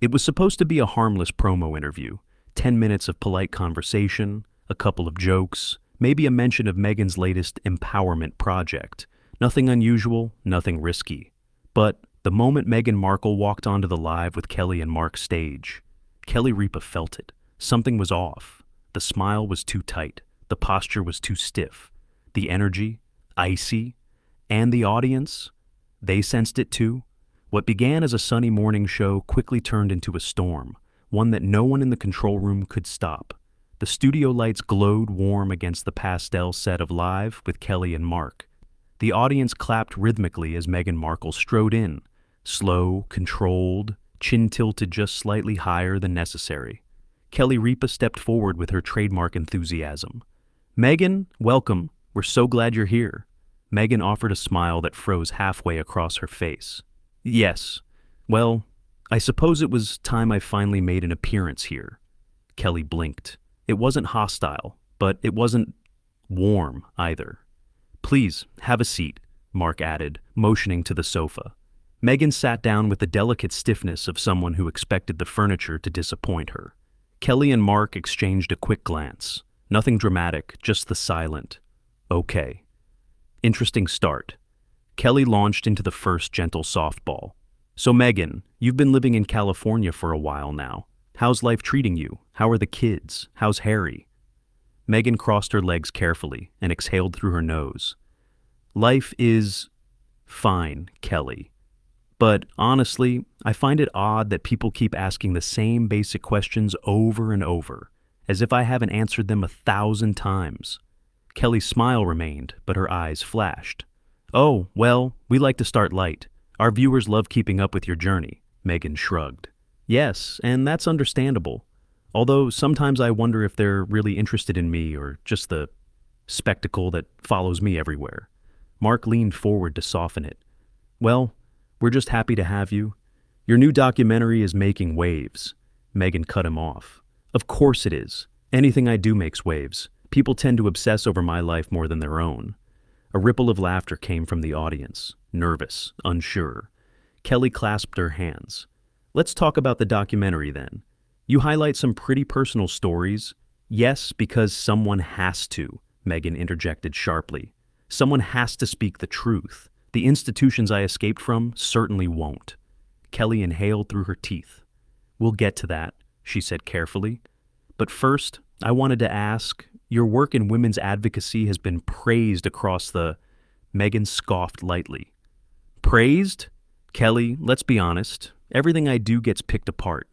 It was supposed to be a harmless promo interview, 10 minutes of polite conversation, a couple of jokes, maybe a mention of Meghan's latest empowerment project. Nothing unusual, nothing risky. But the moment Meghan Markle walked onto the Live with Kelly and Mark stage, Ripa felt it. Something was off. The smile was too tight. The posture was too stiff. The energy, icy. And the audience, they sensed it too. What began as a sunny morning show quickly turned into a storm, one that no one in the control room could stop. The studio lights glowed warm against the pastel set of Live with Kelly and Mark. The audience clapped rhythmically as Meghan Markle strode in, slow, controlled, chin tilted just slightly higher than necessary. Ripa stepped forward with her trademark enthusiasm. "Meghan, welcome. We're so glad you're here." Meghan offered a smile that froze halfway across her face. "Yes. Well, I suppose it was time I finally made an appearance here." Kelly blinked. It wasn't hostile, but it wasn't warm either. "Please, have a seat," Mark added, motioning to the sofa. Meghan sat down with the delicate stiffness of someone who expected the furniture to disappoint her. Kelly and Mark exchanged a quick glance. Nothing dramatic, just the silent, "Okay." Interesting start. Kelly launched into the first gentle softball. "So Meghan, you've been living in California for a while now. How's life treating you? How are the kids? How's Harry?" Meghan crossed her legs carefully and exhaled through her nose. "Life is fine, Kelly. But honestly, I find it odd that people keep asking the same basic questions over and over, as if I haven't answered them 1,000 times." Kelly's smile remained, but her eyes flashed. "Oh, well, we like to start light. Our viewers love keeping up with your journey," Meghan shrugged. "Yes, and that's understandable. Although sometimes I wonder if they're really interested in me or just the spectacle that follows me everywhere." Mark leaned forward to soften it. "Well, we're just happy to have you. Your new documentary is making waves." Meghan cut him off. "Of course it is. Anything I do makes waves. People tend to obsess over my life more than their own." A ripple of laughter came from the audience, nervous, unsure. Kelly clasped her hands. "Let's talk about the documentary then. You highlight some pretty personal stories." "Yes, because someone has to," Meghan interjected sharply. "Someone has to speak the truth. The institutions I escaped from certainly won't." Kelly inhaled through her teeth. "We'll get to that," she said carefully. "But first, I wanted to ask, your work in women's advocacy has been praised across the—" Meghan scoffed lightly. "Praised? Kelly, let's be honest. Everything I do gets picked apart.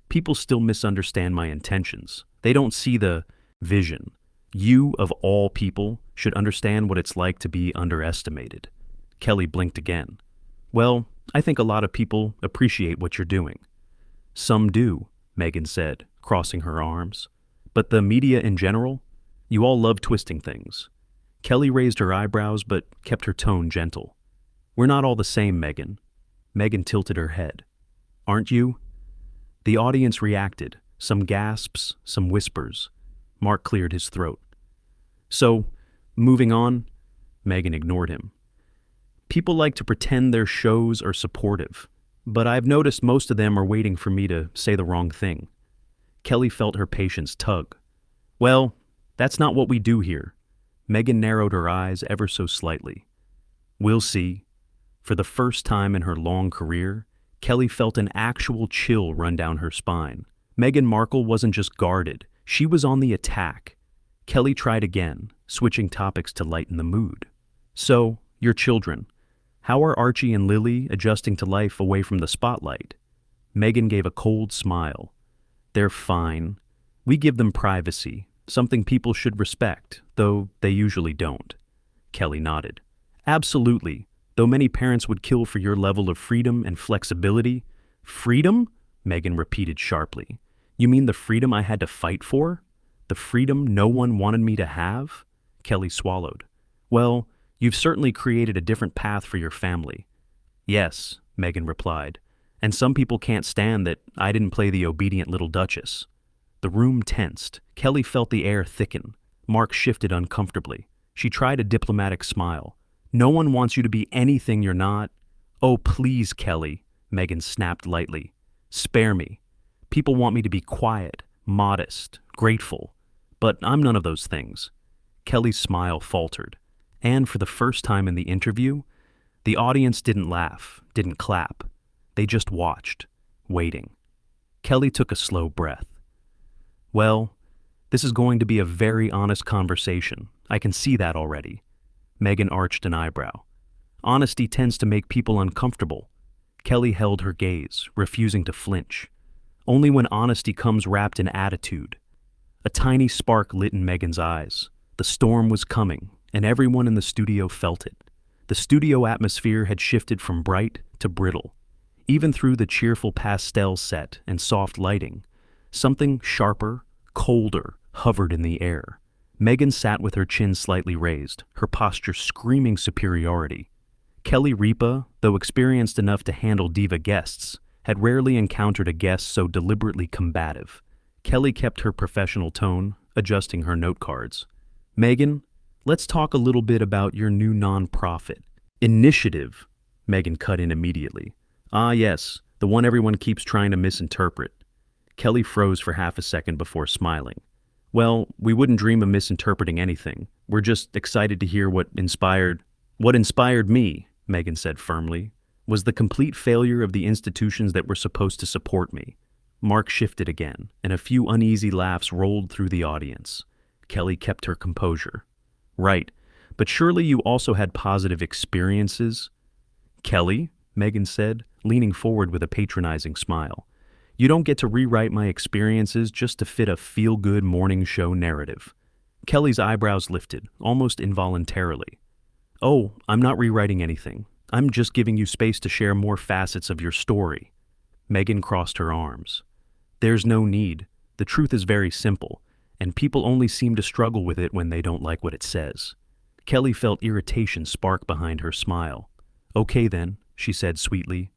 People still misunderstand my intentions. They don't see the vision. You, of all people, should understand what it's like to be underestimated." Kelly blinked again. "Well, I think a lot of people appreciate what you're doing." "Some do," Meghan said, crossing her arms. "But the media in general? You all love twisting things." Kelly raised her eyebrows but kept her tone gentle. "We're not all the same, Meghan." Meghan tilted her head. "Aren't you?" The audience reacted, some gasps, some whispers. Mark cleared his throat. "So, moving on," Meghan ignored him. "People like to pretend their shows are supportive, but I've noticed most of them are waiting for me to say the wrong thing." Kelly felt her patience tug. "Well, that's not what we do here." Meghan narrowed her eyes ever so slightly. "We'll see." For the first time in her long career, Kelly felt an actual chill run down her spine. Meghan Markle wasn't just guarded, she was on the attack. Kelly tried again, switching topics to lighten the mood. "So, your children. How are Archie and Lily adjusting to life away from the spotlight?" Meghan gave a cold smile. "They're fine. We give them privacy, something people should respect, though they usually don't." Kelly nodded. "Absolutely. Though many parents would kill for your level of freedom and flexibility." "Freedom?" Meghan repeated sharply. "You mean the freedom I had to fight for? The freedom no one wanted me to have?" Kelly swallowed. "Well, you've certainly created a different path for your family." "Yes," Meghan replied. "And some people can't stand that I didn't play the obedient little duchess." The room tensed. Kelly felt the air thicken. Mark shifted uncomfortably. She tried a diplomatic smile. "No one wants you to be anything you're not." "Oh, please, Kelly," Meghan snapped lightly. Spare me. People want me to be quiet, modest, grateful, but I'm none of those things. Kelly's smile faltered, and for the first time in the interview, the audience didn't laugh, didn't clap. They just watched, waiting. Kelly took a slow breath. Well, this is going to be a very honest conversation. I can see that already. Meghan arched an eyebrow. Honesty tends to make people uncomfortable. Kelly held her gaze, refusing to flinch. Only when honesty comes wrapped in attitude. A tiny spark lit in Meghan's eyes. The storm was coming, and everyone in the studio felt it. The studio atmosphere had shifted from bright to brittle. Even through the cheerful pastel set and soft lighting, something sharper, colder, hovered in the air. Meghan sat with her chin slightly raised, her posture screaming superiority. Kelly Ripa, though experienced enough to handle diva guests, had rarely encountered a guest so deliberately combative. Kelly kept her professional tone, adjusting her note cards. Meghan, let's talk a little bit about your new nonprofit. Initiative, Meghan cut in immediately. Ah yes, the one everyone keeps trying to misinterpret. Kelly froze for half a second before smiling. Well, we wouldn't dream of misinterpreting anything. We're just excited to hear what inspired me, Meghan said firmly, was the complete failure of the institutions that were supposed to support me. Mark shifted again, and a few uneasy laughs rolled through the audience. Kelly kept her composure. Right, but surely you also had positive experiences? Kelly, Meghan said, leaning forward with a patronizing smile. You don't get to rewrite my experiences just to fit a feel-good morning show narrative. Kelly's eyebrows lifted, almost involuntarily. Oh, I'm not rewriting anything. I'm just giving you space to share more facets of your story. Meghan crossed her arms. There's no need. The truth is very simple, and people only seem to struggle with it when they don't like what it says. Kelly felt irritation spark behind her smile. Okay then, she said sweetly.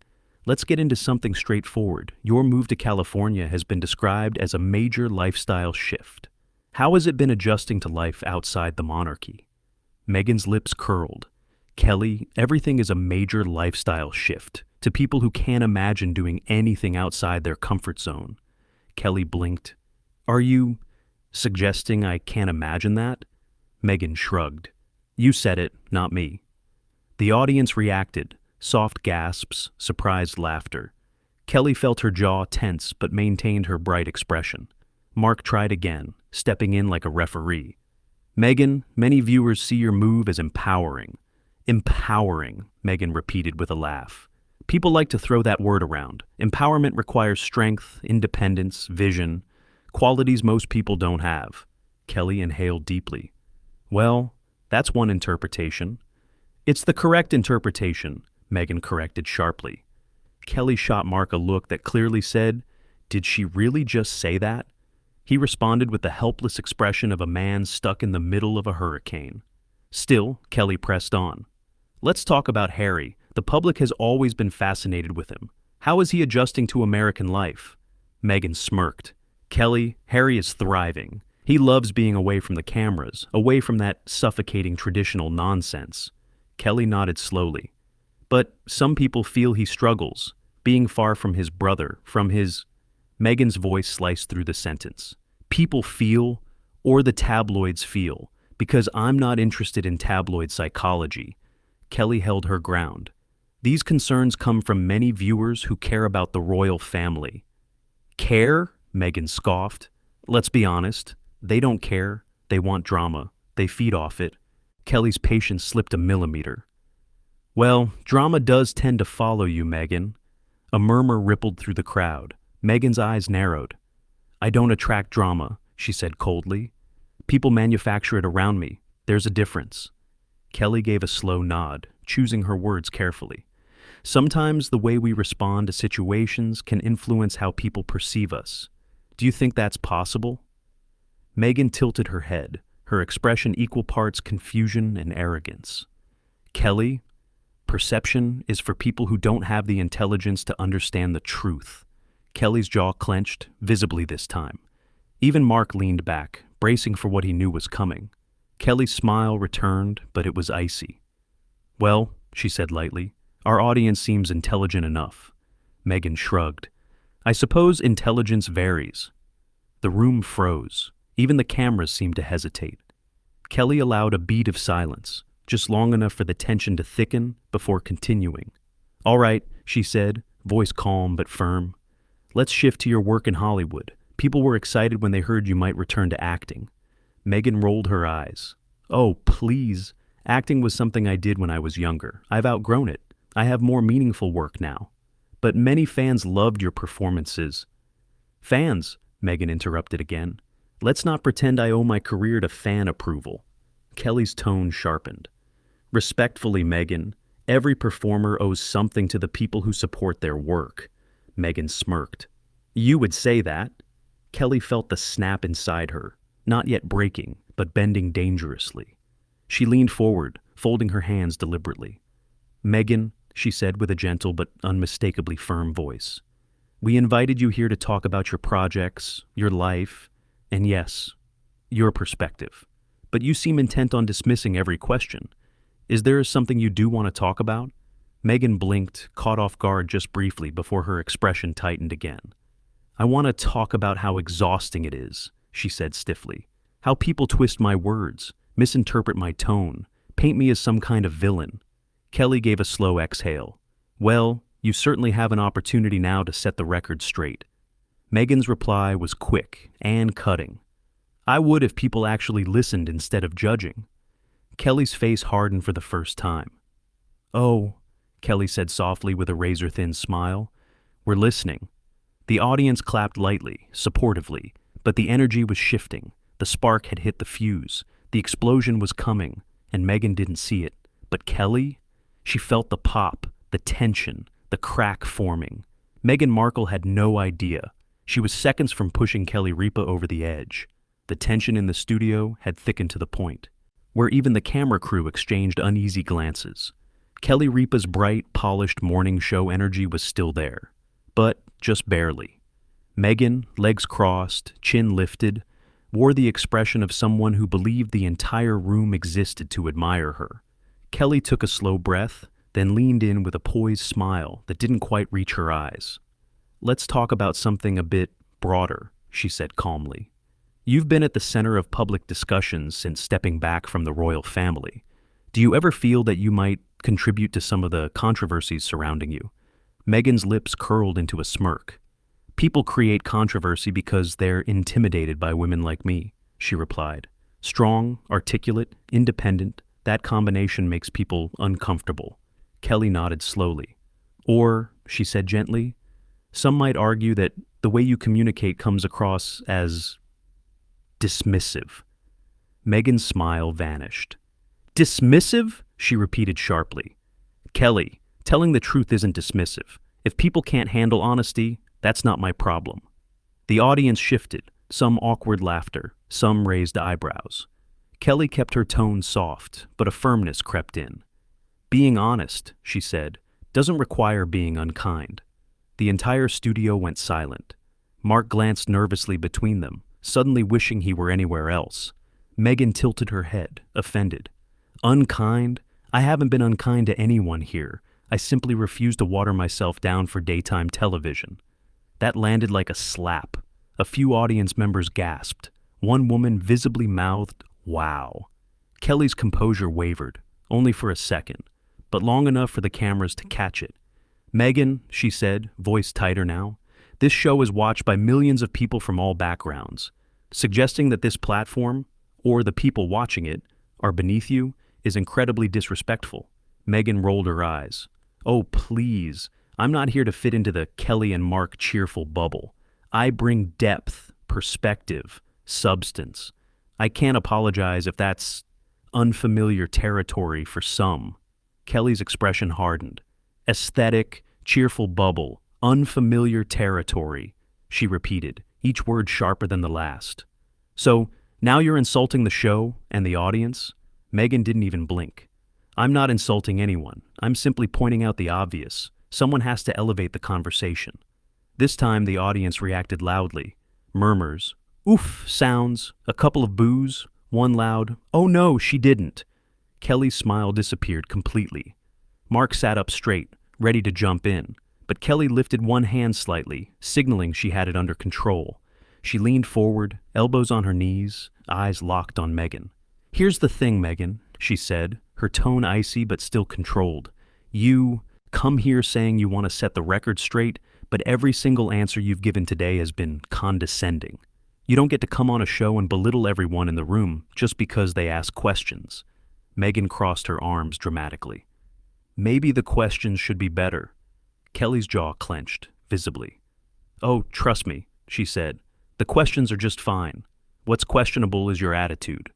Let's get into something straightforward. Your move to California has been described as a major lifestyle shift. How has it been adjusting to life outside the monarchy? Meghan's lips curled. Kelly, everything is a major lifestyle shift to people who can't imagine doing anything outside their comfort zone. Kelly blinked. Are you suggesting I can't imagine that? Meghan shrugged. You said it, not me. The audience reacted. Soft gasps, surprised laughter. Kelly felt her jaw tense but maintained her bright expression. Mark tried again, stepping in like a referee. Meghan, many viewers see your move as empowering. Empowering, Meghan repeated with a laugh. People like to throw that word around. Empowerment requires strength, independence, vision, qualities most people don't have. Kelly inhaled deeply. Well, that's one interpretation. It's the correct interpretation, Meghan corrected sharply. Kelly shot Mark a look that clearly said, did she really just say that? He responded with the helpless expression of a man stuck in the middle of a hurricane. Still, Kelly pressed on. Let's talk about Harry. The public has always been fascinated with him. How is he adjusting to American life? Meghan smirked. Kelly, Harry is thriving. He loves being away from the cameras, away from that suffocating traditional nonsense. Kelly nodded slowly. But some people feel he struggles, being far from his brother, from his... Meghan's voice sliced through the sentence. People feel, or the tabloids feel, because I'm not interested in tabloid psychology. Kelly held her ground. These concerns come from many viewers who care about the royal family. Care? Meghan scoffed. Let's be honest. They don't care. They want drama. They feed off it. Kelly's patience slipped a millimeter. Well, drama does tend to follow you, Meghan. A murmur rippled through the crowd. Meghan's eyes narrowed. I don't attract drama, she said coldly. People manufacture it around me. There's a difference. Kelly gave a slow nod, choosing her words carefully. Sometimes the way we respond to situations can influence how people perceive us. Do you think that's possible? Meghan tilted her head, her expression equal parts confusion and arrogance. Kelly, perception is for people who don't have the intelligence to understand the truth. Kelly's jaw clenched, visibly this time. Even Mark leaned back, bracing for what he knew was coming. Kelly's smile returned, but it was icy. Well, she said lightly, our audience seems intelligent enough. Meghan shrugged. I suppose intelligence varies. The room froze. Even the cameras seemed to hesitate. Kelly allowed a beat of silence, just long enough for the tension to thicken before continuing. All right, she said, voice calm but firm. Let's shift to your work in Hollywood. People were excited when they heard you might return to acting. Meghan rolled her eyes. Oh, please. Acting was something I did when I was younger. I've outgrown it. I have more meaningful work now. But many fans loved your performances. Fans, Meghan interrupted again. Let's not pretend I owe my career to fan approval. Kelly's tone sharpened. Respectfully, Meghan, every performer owes something to the people who support their work. Meghan smirked. You would say that. Kelly felt the snap inside her, not yet breaking, but bending dangerously. She leaned forward, folding her hands deliberately. Meghan, she said with a gentle but unmistakably firm voice, we invited you here to talk about your projects, your life, and yes, your perspective. But you seem intent on dismissing every question. Is there something you do want to talk about? Meghan blinked, caught off guard just briefly before her expression tightened again. I want to talk about how exhausting it is, she said stiffly. How people twist my words, misinterpret my tone, paint me as some kind of villain. Kelly gave a slow exhale. Well, you certainly have an opportunity now to set the record straight. Meghan's reply was quick and cutting. I would if people actually listened instead of judging. Kelly's face hardened for the first time. Oh, Kelly said softly with a razor-thin smile. We're listening. The audience clapped lightly, supportively, but the energy was shifting. The spark had hit the fuse. The explosion was coming, and Meghan didn't see it. But Kelly? She felt the pop, the tension, the crack forming. Meghan Markle had no idea. She was seconds from pushing Kelly Ripa over the edge. The tension in the studio had thickened to the point where even the camera crew exchanged uneasy glances. Kelly Ripa's bright, polished morning show energy was still there, but just barely. Meghan, legs crossed, chin lifted, wore the expression of someone who believed the entire room existed to admire her. Kelly took a slow breath, then leaned in with a poised smile that didn't quite reach her eyes. Let's talk about something a bit broader, she said calmly. You've been at the center of public discussions since stepping back from the royal family. Do you ever feel that you might contribute to some of the controversies surrounding you? Meghan's lips curled into a smirk. People create controversy because they're intimidated by women like me, she replied. Strong, articulate, independent, that combination makes people uncomfortable. Kelly nodded slowly. Or, she said gently, some might argue that the way you communicate comes across as dismissive. Meghan's smile vanished. Dismissive? She repeated sharply. Kelly, telling the truth isn't dismissive. If people can't handle honesty, that's not my problem. The audience shifted, some awkward laughter, some raised eyebrows. Kelly kept her tone soft, but a firmness crept in. Being honest, she said, doesn't require being unkind. The entire studio went silent. Mark glanced nervously between them, suddenly wishing he were anywhere else. Meghan tilted her head, offended. Unkind? I haven't been unkind to anyone here. I simply refuse to water myself down for daytime television. That landed like a slap. A few audience members gasped. One woman visibly mouthed, "Wow." Kelly's composure wavered, only for a second, but long enough for the cameras to catch it. Meghan, she said, voice tighter now, this show is watched by millions of people from all backgrounds. Suggesting that this platform, or the people watching it, are beneath you is incredibly disrespectful. Meghan rolled her eyes. Oh, please. I'm not here to fit into the Kelly and Mark cheerful bubble. I bring depth, perspective, substance. I can't apologize if that's unfamiliar territory for some. Kelly's expression hardened. Aesthetic, cheerful bubble, unfamiliar territory, she repeated, each word sharper than the last. So, now you're insulting the show and the audience? Meghan didn't even blink. I'm not insulting anyone. I'm simply pointing out the obvious. Someone has to elevate the conversation. This time the audience reacted loudly. Murmurs, oof sounds, a couple of boos, one loud, oh no, she didn't. Kelly's smile disappeared completely. Mark sat up straight, ready to jump in, but but Kelly lifted one hand slightly, signaling she had it under control. She leaned forward, elbows on her knees, eyes locked on Meghan. "Here's the thing, Meghan," she said, her tone icy but still controlled. "You come here saying you want to set the record straight, but every single answer you've given today has been condescending. You don't get to come on a show and belittle everyone in the room just because they ask questions." Meghan crossed her arms dramatically. "Maybe the questions should be better." Kelly's jaw clenched, visibly. "Oh, trust me," she said. "The questions are just fine. What's questionable is your attitude."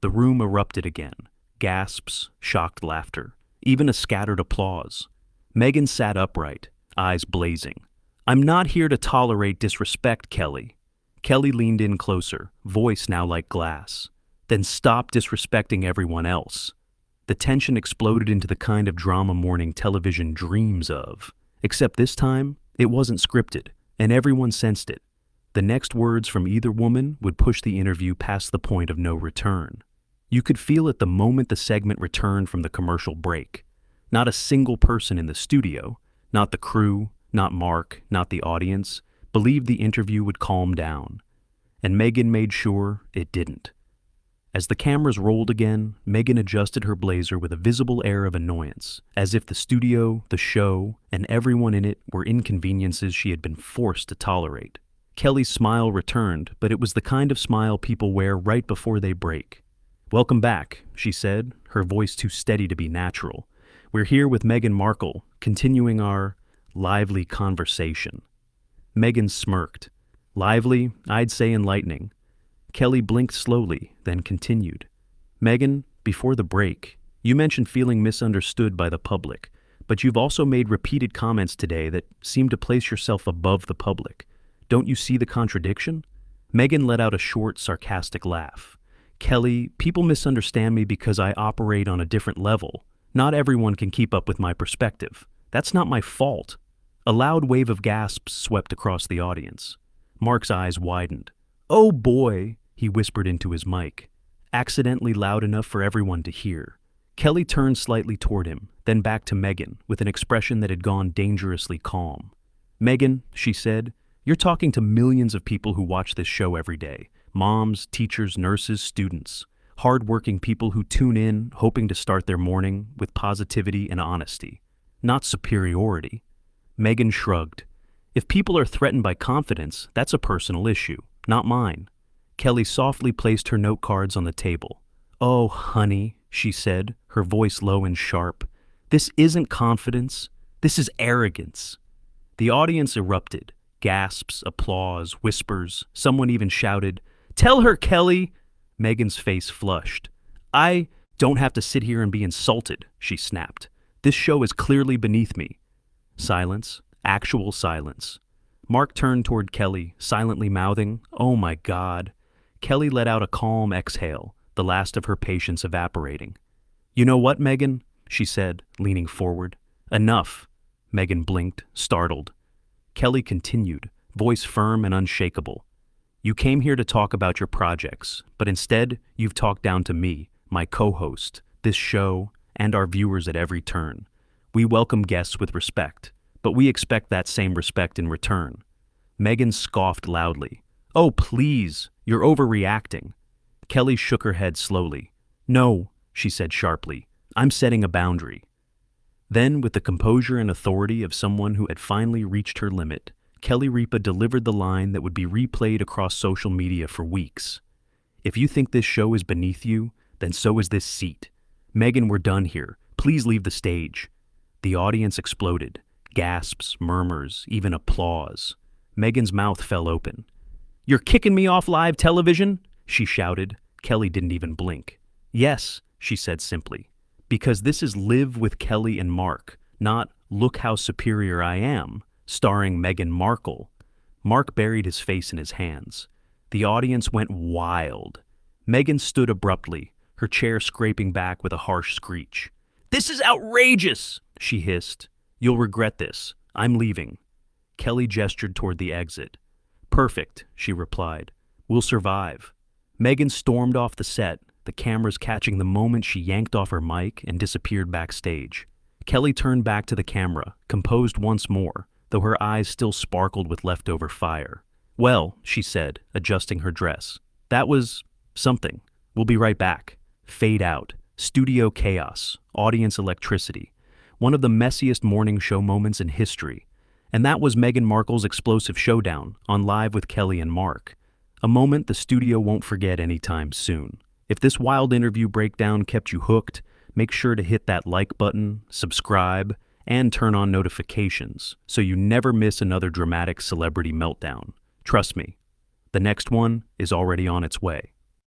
The room erupted again. Gasps, shocked laughter, even a scattered applause. Meghan sat upright, eyes blazing. "I'm not here to tolerate disrespect, Kelly." Kelly leaned in closer, voice now like glass. "Then stop disrespecting everyone else." The tension exploded into the kind of drama morning television dreams of. Except this time, it wasn't scripted, and everyone sensed it. The next words from either woman would push the interview past the point of no return. You could feel it the moment the segment returned from the commercial break. Not a single person in the studio, not the crew, not Mark, not the audience, believed the interview would calm down. And Meghan made sure it didn't. As the cameras rolled again, Meghan adjusted her blazer with a visible air of annoyance, as if the studio, the show, and everyone in it were inconveniences she had been forced to tolerate. Kelly's smile returned, but it was the kind of smile people wear right before they break. "Welcome back," she said, her voice too steady to be natural. "We're here with Meghan Markle, continuing our lively conversation." Meghan smirked. "Lively, I'd say enlightening." Kelly blinked slowly, then continued. "Meghan, before the break, you mentioned feeling misunderstood by the public, but you've also made repeated comments today that seem to place yourself above the public. Don't you see the contradiction?" Meghan let out a short, sarcastic laugh. "Kelly, people misunderstand me because I operate on a different level. Not everyone can keep up with my perspective. That's not my fault." A loud wave of gasps swept across the audience. Mark's eyes widened. "Oh boy," he whispered into his mic, accidentally loud enough for everyone to hear. Kelly turned slightly toward him, then back to Meghan, with an expression that had gone dangerously calm. "Meghan," she said, "you're talking to millions of people who watch this show every day. Moms, teachers, nurses, students. Hard-working people who tune in, hoping to start their morning with positivity and honesty. Not superiority." Meghan shrugged. "If people are threatened by confidence, that's a personal issue, not mine." Kelly softly placed her note cards on the table. "Oh, honey," she said, her voice low and sharp. "This isn't confidence. This is arrogance." The audience erupted. Gasps, applause, whispers. Someone even shouted, "Tell her, Kelly!" Meghan's face flushed. "I don't have to sit here and be insulted," she snapped. "This show is clearly beneath me." Silence. Actual silence. Mark turned toward Kelly, silently mouthing, "Oh my God." Kelly let out a calm exhale, the last of her patience evaporating. "You know what, Meghan?" she said, leaning forward. "Enough." Meghan blinked, startled. Kelly continued, voice firm and unshakable. "You came here to talk about your projects, but instead you've talked down to me, my co-host, this show, and our viewers at every turn. We welcome guests with respect, but we expect that same respect in return." Meghan scoffed loudly. "Oh, please, you're overreacting." Kelly shook her head slowly. "No," she said sharply, "I'm setting a boundary." Then, with the composure and authority of someone who had finally reached her limit, Kelly Ripa delivered the line that would be replayed across social media for weeks. "If you think this show is beneath you, then so is this seat. Meghan, we're done here. Please leave the stage." The audience exploded. Gasps, murmurs, even applause. Meghan's mouth fell open. "You're kicking me off live television?" she shouted. Kelly didn't even blink. "Yes," she said simply, "because this is Live with Kelly and Mark, not Look How Superior I Am, starring Meghan Markle." Mark buried his face in his hands. The audience went wild. Meghan stood abruptly, her chair scraping back with a harsh screech. "This is outrageous!" she hissed. "You'll regret this. I'm leaving." Kelly gestured toward the exit. "Perfect," she replied. "We'll survive." Meghan stormed off the set, the cameras catching the moment she yanked off her mic and disappeared backstage. Kelly turned back to the camera, composed once more, though her eyes still sparkled with leftover fire. "Well," she said, adjusting her dress, "that was something. We'll be right back." Fade out. Studio chaos. Audience electricity. One of the messiest morning show moments in history. And that was Meghan Markle's explosive showdown on Live with Kelly and Mark. A moment the studio won't forget anytime soon. If this wild interview breakdown kept you hooked, make sure to hit that like button, subscribe, and turn on notifications so you never miss another dramatic celebrity meltdown. Trust me, the next one is already on its way.